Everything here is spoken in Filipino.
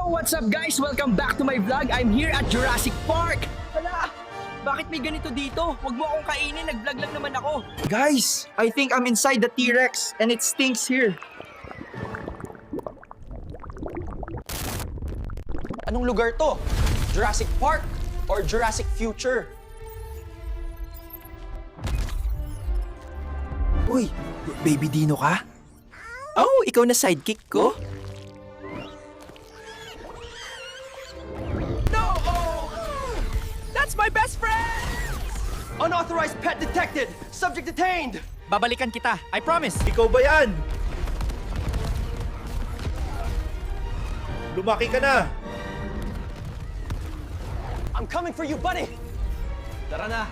What's up guys? Welcome back to my vlog. I'm here at Jurassic Park. Hala, bakit may ganito dito? Huwag mo akong kainin, nag-vlog lang naman ako. Guys, I think I'm inside the T-Rex and it stinks here. Anong lugar to? Jurassic Park or Jurassic Future? Uy, baby dino ka? Oh, ikaw na sidekick ko? That's my best friend! Unauthorized pet detected! Subject detained! Babalikan kita, I promise. Ikaw ba yan? Lumaki ka na! I'm coming for you, buddy! Tara na!